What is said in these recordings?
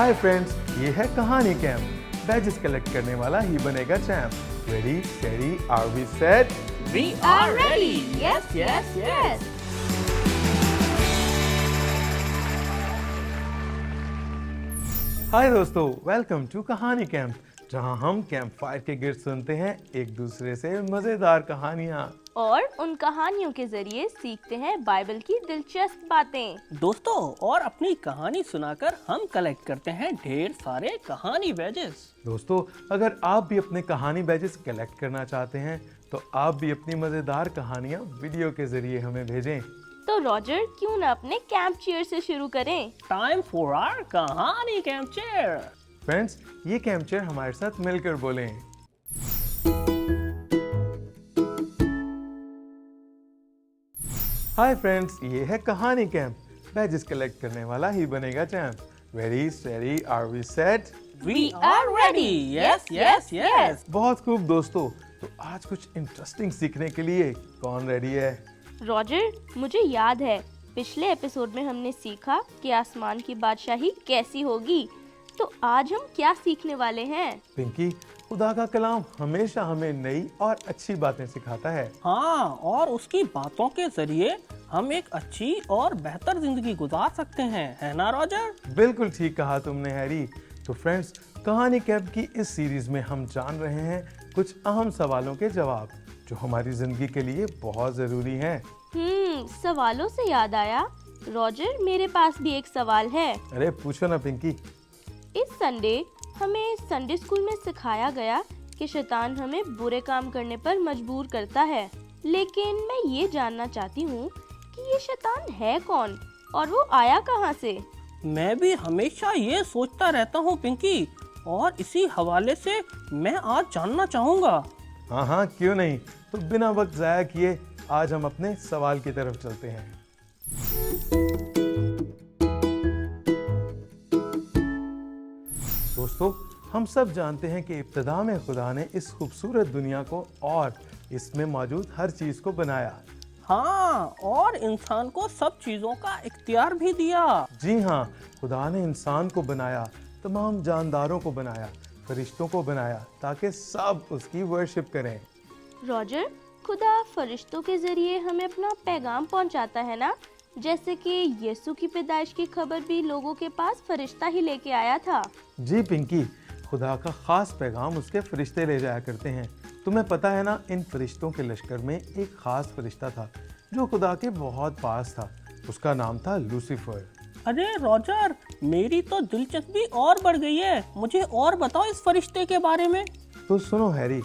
Hi friends, ये है कहानी कैंप। बैजेस कलेक्ट करने वाला ही बनेगा champ. Ready steady are we set? We are ready. Yes, yes, yes. हाय दोस्तों, वेलकम टू कहानी कैंप, जहां हम कैंप फायर के गिर्द सुनते हैं एक दूसरे से मजेदार कहानियां। और उन कहानियों के जरिए सीखते हैं बाइबल की दिलचस्प बातें। दोस्तों, और अपनी कहानी सुनाकर हम कलेक्ट करते हैं ढेर सारे कहानी बैजेस। दोस्तों, अगर आप भी अपने कहानी बैजेस कलेक्ट करना चाहते हैं तो आप भी अपनी मजेदार कहानियां वीडियो के जरिए हमें भेजें। तो रॉजर, क्यों ना अपने कैंप चीयर से शुरू करें? टाइम फॉर आवर कहानी कैंप चेयर। फ्रेंड्स, ये कैंप चेयर हमारे साथ मिलकर बोलें। हाय फ्रेंड्स, ये है कहानी कैंप। बैजेस कलेक्ट करने वाला ही बनेगा champ. Ready steady are we set? We are ready. Yes, yes, yes. बहुत खूब दोस्तों, तो आज कुछ इंटरेस्टिंग सीखने के लिए कौन रेडी है? रॉजर, मुझे याद है पिछले एपिसोड में हमने सीखा कि आसमान की बादशाही कैसी होगी। तो आज हम क्या सीखने वाले हैं? पिंकी, खुदा का कलाम हमेशा हमें नई और अच्छी बातें सिखाता है। हाँ, और उसकी बातों के जरिए हम एक अच्छी और बेहतर जिंदगी गुजार सकते हैं, है ना रॉजर? बिल्कुल ठीक कहा तुमने हैरी। तो फ्रेंड्स, कहानी कैंप की इस सीरीज में हम जान रहे हैं कुछ अहम सवालों के जवाब जो हमारी जिंदगी के लिए बहुत जरूरी हैं। सवालों से याद आया रॉजर, मेरे पास भी एक सवाल है। अरे पूछो ना पिंकी। इस संडे हमें संडे स्कूल में सिखाया गया कि शैतान हमें बुरे काम करने पर मजबूर करता है, लेकिन मैं ये जानना चाहती हूँ कि ये शैतान है कौन और वो आया कहाँ से? मैं भी हमेशा ये सोचता रहता हूँ पिंकी, और इसी हवाले से मैं आज जानना चाहूँगा। हाँ हाँ, क्यों नहीं। तो बिना वक्त जाया किए आज हम अपने सवाल की तरफ चलते हैं। दोस्तों, हम सब जानते हैं कि इब्तिदा में खुदा ने इस खूबसूरत दुनिया को और इसमें मौजूद हर चीज को बनाया। हाँ, और इंसान को सब चीजों का इख्तियार भी दिया। जी हाँ, खुदा ने इंसान को बनाया, तमाम जानदारों को बनाया, फरिश्तों को बनाया, ताकि सब उसकी वर्शिप करें। रॉजर, खुदा फरिश्तों के जरिए हमें अपना पैगाम पहुंचाता है ना? जैसे कि यीशु की पैदाइश की खबर भी लोगों के पास फरिश्ता ही लेके आया था। जी पिंकी, खुदा का खास पैगाम उसके फरिश्ते ले जाया करते हैं। तुम्हें पता है ना, इन फरिश्तों के लश्कर में एक खास फरिश्ता था जो खुदा के बहुत पास था। उसका नाम था लूसीफर। अरे रॉजर, मेरी तो दिलचस्पी और बढ़ गई है। मुझे और बताओ इस फरिश्ते के बारे में। तो सुनो हैरी,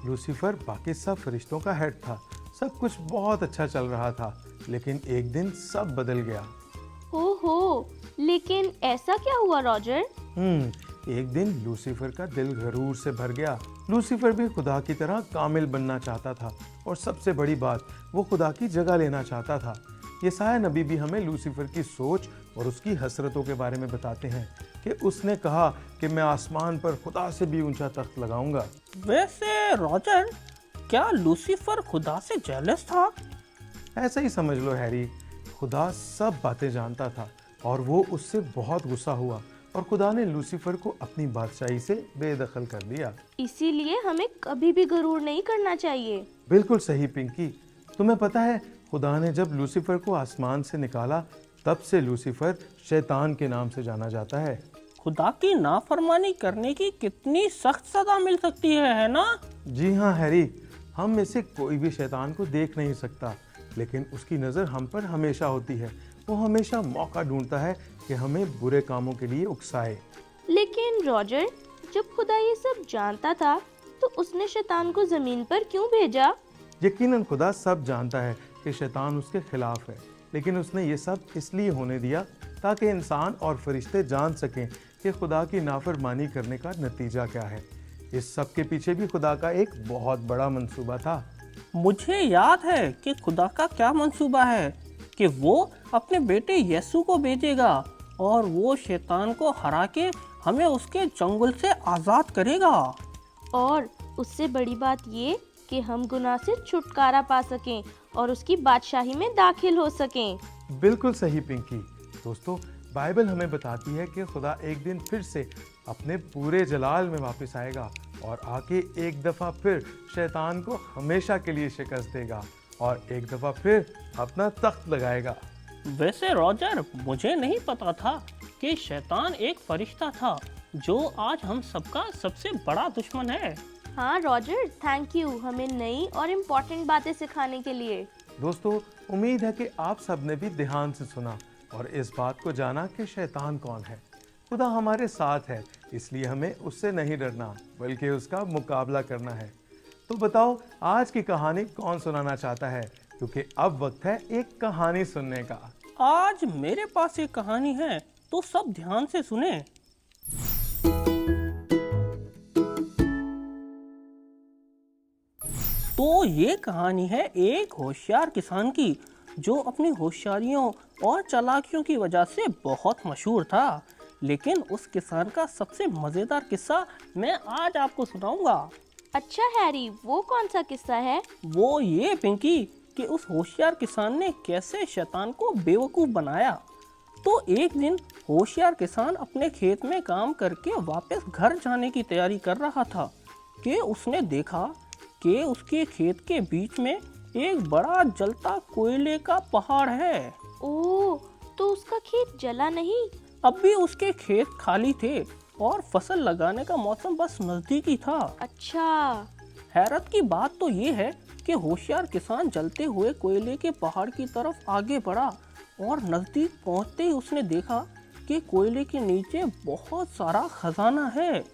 लूसीफर बाकी सब फरिश्तों का हेड था। सब कुछ बहुत अच्छा चल रहा था, लेकिन एक दिन सब बदल गया। ओहो, लेकिन ऐसा क्या हुआ रॉजर? एक दिन लूसीफर का दिल गरूर से भर गया। लूसीफर भी खुदा की तरह कामिल बनना चाहता था, और सबसे बड़ी बात, वो खुदा की जगह लेना चाहता था। यशायाह नबी भी हमें लूसीफर की सोच और उसकी हसरतों के बारे में बताते हैं कि उसने कहा कि मैं आसमान पर खुदा से भी ऊंचा तख्त लगाऊंगा। वैसे रॉजर, क्या लूसीफर खुदा से जेलस था? ऐसा ही समझ लो हैरी। खुदा सब बातें जानता था और वो उससे बहुत गुस्सा हुआ, और खुदा ने लूसीफर को अपनी बादशाही से बेदखल कर दिया। इसीलिए हमें कभी भी गरूर नहीं करना चाहिए। बिल्कुल सही पिंकी। तुम्हें पता है, खुदा ने जब लूसीफर को आसमान से निकाला, तब से लूसीफर शैतान के नाम से जाना जाता है। खुदा की नाफरमानी करने की कितनी सख्त सजा मिल सकती है ना? जी हाँ हैरी, हम में से कोई भी शैतान को देख नहीं सकता, लेकिन उसकी नज़र हम पर हमेशा होती है। वो हमेशा मौका ढूंढता है कि हमें बुरे कामों के लिए उकसाए। लेकिन रॉजर, जब खुदा ये सब जानता था तो उसने शैतान को जमीन पर क्यों भेजा? यकीनन खुदा सब जानता है कि शैतान उसके खिलाफ है, लेकिन उसने ये सब इसलिए होने दिया ताकि इंसान और फरिश्ते जान सकें कि खुदा की नाफरमानी करने का नतीजा क्या है। इस सब के पीछे भी खुदा का एक बहुत बड़ा मंसूबा था। मुझे याद है कि खुदा का क्या मंसूबा है, कि वो अपने बेटे यीशु को भेजेगा और वो शैतान को हरा के हमें उसके चंगुल से आज़ाद करेगा। और उससे बड़ी बात ये कि हम गुनाह से छुटकारा पा सकें और उसकी बादशाही में दाखिल हो सकें। बिल्कुल सही पिंकी। दोस्तों, बाइबल हमें बताती है कि खुदा एक दिन फिर से अपने पूरे जलाल में वापस आएगा और आके एक दफ़ा फिर शैतान को हमेशा के लिए शिकस्त देगा और एक दफ़ा फिर अपना तख्त लगाएगा। वैसे रॉजर, मुझे नहीं पता था कि शैतान एक फरिश्ता था जो आज हम सबका सबसे बड़ा दुश्मन है। हाँ रॉजर, थैंक यू हमें नई और इम्पोर्टेंट बातें सिखाने के लिए। दोस्तों, उम्मीद है कि आप सब ने भी ध्यान से सुना और इस बात को जाना कि शैतान कौन है। खुदा हमारे साथ है, इसलिए हमें उससे नहीं डरना बल्कि उसका मुकाबला करना है। तो बताओ, आज की कहानी कौन सुनाना चाहता है? क्योंकि अब वक्त है एक कहानी सुनने का। आज मेरे पास एक कहानी है, तो सब ध्यान से सुने। तो ये कहानी है एक होशियार किसान की, जो अपनी होशियारियों और चालाकियों की वजह से बहुत मशहूर था। लेकिन उस किसान का सबसे मजेदार किस्सा मैं आज आपको सुनाऊंगा। अच्छा हैरी, वो कौन सा किस्सा है? वो ये पिंकी कि उस होशियार किसान ने कैसे शैतान को बेवकूफ बनाया। तो एक दिन होशियार किसान अपने खेत में काम करके वापस घर जाने की तैयारी कर रहा था कि उसने देखा कि उसके खेत के बीच में एक बड़ा जलता कोयले का पहाड़ है। ओह, तो उसका खेत जला नहीं? अब भी उसके खेत खाली थे और फसल लगाने का मौसम बस नजदीक ही था। अच्छा। हैरत की बात तो ये है कि होशियार किसान जलते हुए कोयले के पहाड़ की तरफ आगे बढ़ा और नजदीक पहुंचते ही उसने देखा कि कोयले के नीचे बहुत सारा खजाना है।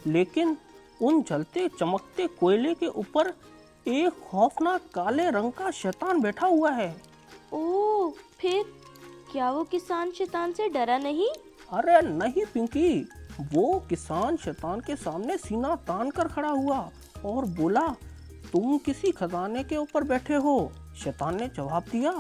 लेकिन उन जलते चमकते कोयले के ऊपर एक खौफनाक काले रंग का शैतान बैठा हुआ है। ओह, फिर क्या वो किसान शैतान से डरा नहीं? अरे नहीं पिंकी, वो किसान शैतान के सामने सीना तान कर खड़ा हुआ और बोला, तुम किसी खजाने के ऊपर बैठे हो। शैतान ने जवाब दिया,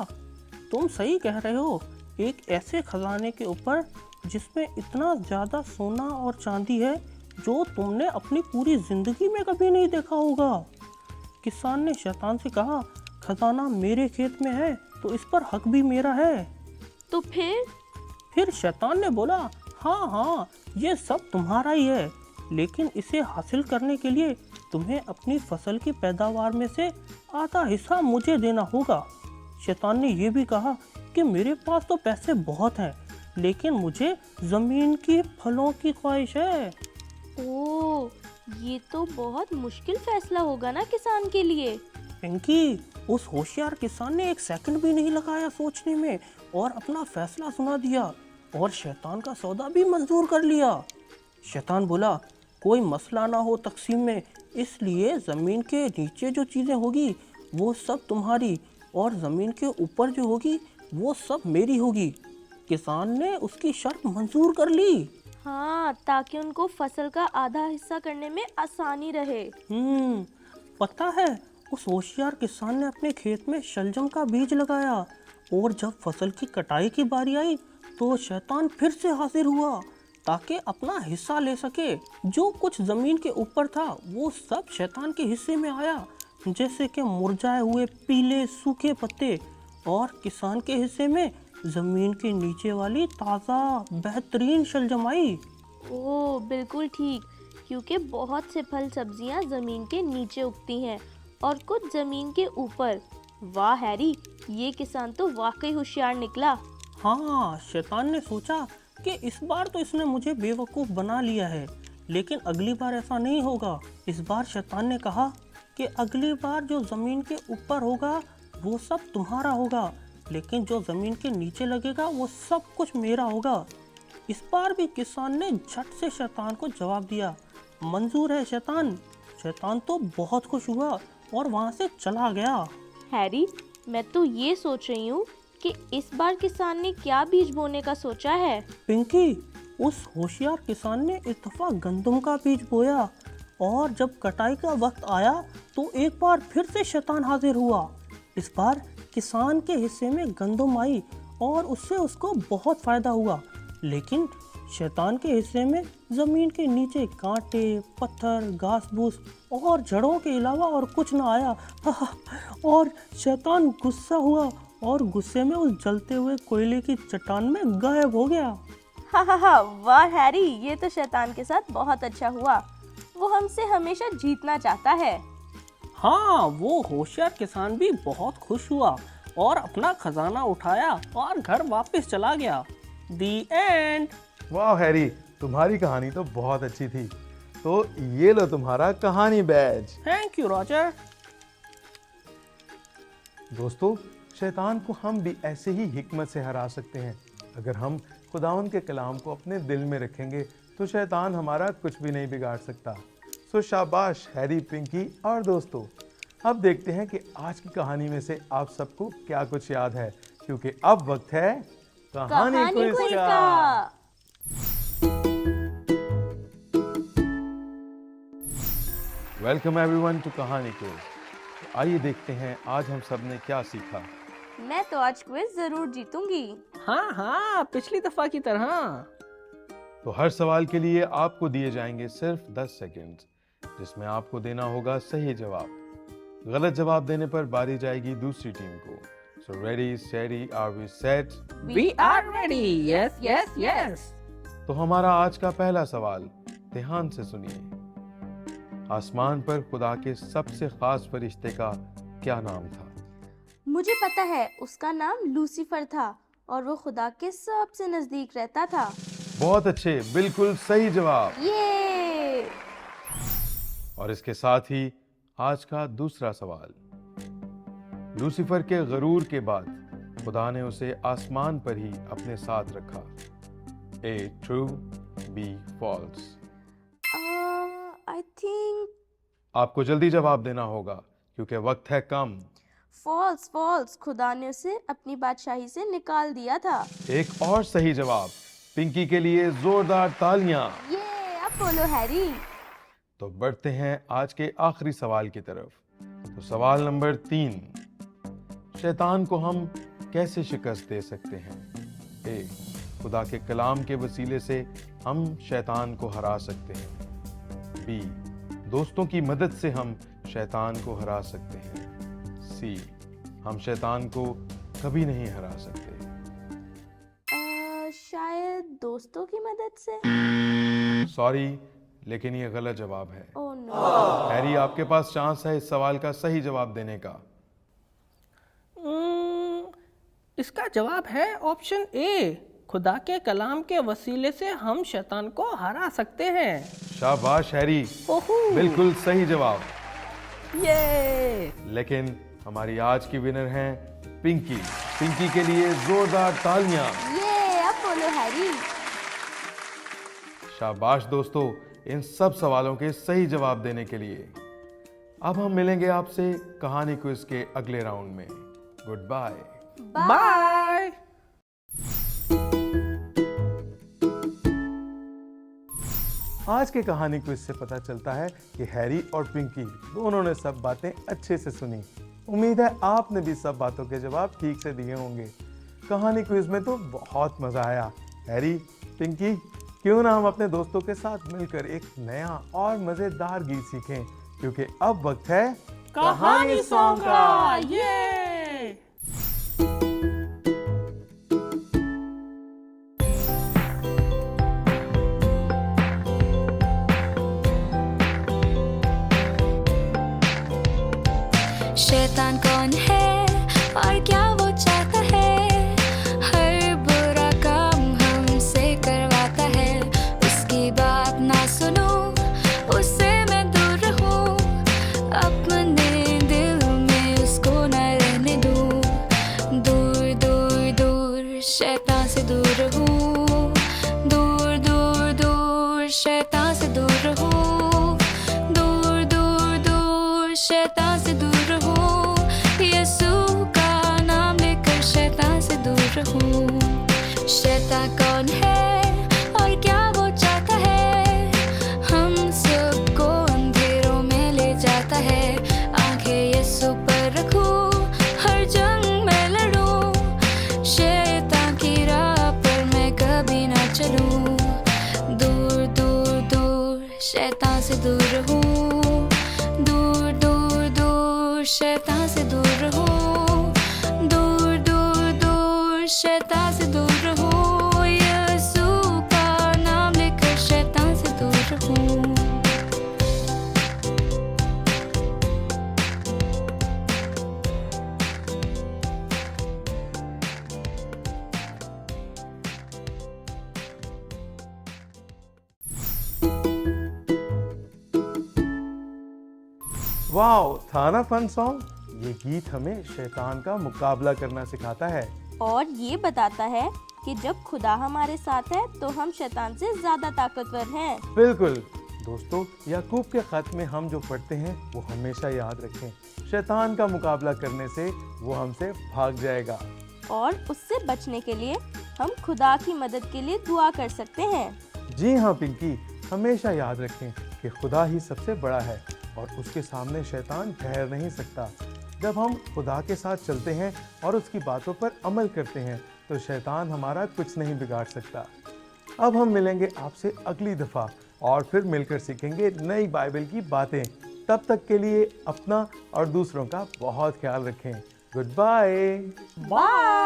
तुम सही कह रहे हो, एक ऐसे खजाने के ऊपर जिसमें इतना ज्यादा सोना और चांदी है जो तुमने अपनी पूरी जिंदगी में कभी नहीं देखा होगा। किसान ने शैतान से कहा, खजाना मेरे खेत में है तो इस पर हक भी मेरा है। तो फिर शैतान ने बोला, हाँ हाँ, ये सब तुम्हारा ही है, लेकिन इसे हासिल करने के लिए तुम्हें अपनी फसल की पैदावार में से आधा हिस्सा मुझे देना होगा। शैतान ने यह भी कहा कि मेरे पास तो पैसे बहुत हैं, लेकिन मुझे जमीन की फलों की ख्वाहिश है। ओह, ये तो बहुत मुश्किल फैसला होगा ना किसान के लिए। पिंकी, उस होशियार किसान ने एक सेकंड भी नहीं लगाया सोचने में और अपना फैसला सुना दिया और शैतान का सौदा भी मंजूर कर लिया। शैतान बोला, कोई मसला ना हो तकसीम में, इसलिए ज़मीन के नीचे जो चीज़ें होगी वो सब तुम्हारी और ज़मीन के ऊपर जो होगी वो सब मेरी होगी। किसान ने उसकी शर्त मंजूर कर ली। हाँ, ताकि उनको फसल का आधा हिस्सा करने में आसानी रहे। पता है, उस होशियार किसान ने अपने खेत में शलजम का बीज लगाया और जब फसल की कटाई की बारी आई तो शैतान फिर से हाजिर हुआ ताकि अपना हिस्सा ले सके। जो कुछ जमीन के ऊपर था वो सब शैतान के हिस्से में आया, जैसे कि मुरझाए हुए पीले सूखे पत्ते, और किसान के हिस्से में जमीन के नीचे वाली ताज़ा बेहतरीन शलजम आई। ओह, बिल्कुल ठीक, क्योंकि बहुत से फल सब्जियां जमीन के नीचे उगती हैं और कुछ जमीन के ऊपर। वाह हैरी, ये किसान तो वाकई होशियार निकला। हाँ, शैतान ने सोचा कि इस बार तो इसने मुझे बेवकूफ़ बना लिया है, लेकिन अगली बार ऐसा नहीं होगा। इस बार शैतान ने कहा कि अगली बार जो ज़मीन के ऊपर होगा वो सब तुम्हारा होगा, लेकिन जो ज़मीन के नीचे लगेगा वो सब कुछ मेरा होगा। इस बार भी किसान ने झट से शैतान को जवाब दिया, मंजूर है शैतान। शैतान तो बहुत खुश हुआ और वहाँ से चला गया। हैरी, मैं तो ये सोच रही हूँ कि इस बार किसान ने क्या बीज बोने का सोचा है। पिंकी, उस होशियार किसान ने इस दफा गंदम का बीज बोया और जब कटाई का वक्त आया तो एक बार फिर से शैतान हाजिर हुआ। इस बार किसान के हिस्से में गंदम आई और उससे उसको बहुत फायदा हुआ, लेकिन शैतान के हिस्से में जमीन के नीचे कांटे, पत्थर, घास फूस और जड़ों के अलावा और कुछ न आया। और शैतान गुस्सा हुआ और गुस्से में उस जलते हुए कोयले की चट्टान में गायब हो गया। हा, वाह हैरी, ये तो शैतान के साथ बहुत अच्छा हुआ। वो हमसे हमेशा जीतना चाहता है। हाँ, वो होशियार किसान भी बहुत खुश हुआ और अपना खजाना उठाया और घर वापस चला गया। दी एंड। वाह हैरी, तुम्हारी कहानी तो बहुत अच्छी थी। तो ये लो तुम्हारा कहानी बैज। Thank you Roger. दोस्तों, शैतान को हम भी ऐसे ही हिकमत से हरा सकते हैं। अगर हम खुदावन के कलाम को अपने दिल में रखेंगे तो शैतान हमारा कुछ भी नहीं बिगाड़ सकता। सो शाबाश हैरी, पिंकी और दोस्तों। अब देखते हैं कि आज की कहानी में से आप सबको क्या कुछ याद है, क्योंकि अब वक्त है कहानी क्विज क्विज का। का। वेलकम एवरीवन टू कहानी क्विज। आइए देखते हैं आज हम सब ने क्या सीखा। मैं तो आज क्विज जरूर जीतूंगी। हाँ, पिछली दफा की तरह। तो हर सवाल के लिए आपको दिए जाएंगे सिर्फ 10 सेकंड, जिसमें आपको देना होगा सही जवाब। गलत जवाब देने पर बारी जाएगी दूसरी टीम को। So ready, steady, are we set? We are ready. Yes yes yes. तो हमारा आज का पहला सवाल ध्यान से सुनिए। आसमान पर खुदा के सबसे खास फरिश्ते का क्या नाम था? मुझे पता है, उसका नाम लूसीफर था और वो खुदा के सबसे नजदीक रहता था। बहुत अच्छे, बिल्कुल सही जवाब। ये और इसके साथ ही आज का दूसरा सवाल। लूसीफर के गरूर के बाद खुदा ने उसे आसमान पर ही अपने साथ रखा। A true, B false? I think आपको जल्दी जवाब देना होगा क्योंकि वक्त है कम। फॉल्स फॉल्स, खुदा ने उसे अपनी बादशाही से निकाल दिया था। एक और सही जवाब। पिंकी के लिए जोरदार तालियां। ये अब बोलो हैरी। तो बढ़ते हैं आज के आखिरी सवाल की तरफ। तो सवाल नंबर 3, शैतान को हम कैसे शिकस्त दे सकते हैं? ए, खुदा के कलाम के वसीले से हम शैतान को हरा सकते हैं। बी, दोस्तों की मदद से हम शैतान को हरा सकते हैं। सी, हम शैतान को कभी नहीं हरा सकते। शायद दोस्तों की मदद से। सॉरी, लेकिन ये गलत जवाब है। Oh no. हैरी, आपके पास चांस है इस सवाल का सही जवाब देने का। इसका जवाब है ऑप्शन ए। खुदा के कलाम के वसीले से हम शैतान को हरा सकते हैं। शाबाश हैरी, ओहू। बिल्कुल सही जवाब। ये लेकिन हमारी आज की विनर हैं पिंकी। पिंकी के लिए जोरदार तालियां। ये अब बोलो हैरी। शाबाश दोस्तों, इन सब सवालों के सही जवाब देने के लिए। अब हम मिलेंगे आपसे कहानी क्विज के अगले राउंड में। Good bye. बाय। आज के कहानी क्विज से पता चलता है कि हैरी और पिंकी दोनों ने सब बातें अच्छे से सुनी। उम्मीद है आपने भी सब बातों के जवाब ठीक से दिए होंगे। कहानी क्विज में तो बहुत मजा आया। हैरी, पिंकी, क्यों ना हम अपने दोस्तों के साथ मिलकर एक नया और मजेदार गीत सीखें, क्योंकि अब वक्त है कहानी सॉन्ग का। ये शैतान कौन है और क्या वो चाहता है? हर बुरा काम हमसे करवाता है। उसकी बात ना सुनो, उससे मैं दूर रहूं। अपने दिल में उसको न रहने दूं। दूर दूर दूर शैतान से दूर रहूं। दूर दूर दूर शैतान से दूर रहूं। दूर दूर दूर शैतान से दूर रहूं। यीशु का नाम लेकर शैतान से दूर रहूं। शैतान कौन है और क्या वो चाहता है? हम सबको अंधेरों में ले जाता है। आंखें यीशु पर रखूं, हर जंग में लड़ूं। शैतान की राह पर मैं कभी ना चलूं। दूर दूर दूर शैतान से दूर रहूं। दूर दूर दूर शैतान से दूर रहूं। दूर दूर शैतान से दूर रहूं, यीशु का नाम लेकर शैतान से दूर रहूं। वाओ, था ना फन सॉन्ग। ये गीत हमें शैतान का मुकाबला करना सिखाता है। और ये बताता है कि जब खुदा हमारे साथ है तो हम शैतान से ज्यादा ताकतवर हैं। बिल्कुल दोस्तों, याकूब के खत में हम जो पढ़ते हैं वो हमेशा याद रखें। शैतान का मुकाबला करने से वो हमसे भाग जाएगा। और उससे बचने के लिए हम खुदा की मदद के लिए दुआ कर सकते हैं। जी हाँ पिंकी, हमेशा याद रखें कि खुदा ही सबसे बड़ा है और उसके सामने शैतान ठहर नहीं सकता। जब हम खुदा के साथ चलते हैं और उसकी बातों पर अमल करते हैं तो शैतान हमारा कुछ नहीं बिगाड़ सकता। अब हम मिलेंगे आपसे अगली दफ़ा और फिर मिलकर सीखेंगे नई बाइबल की बातें। तब तक के लिए अपना और दूसरों का बहुत ख्याल रखें। Good bye. बाय।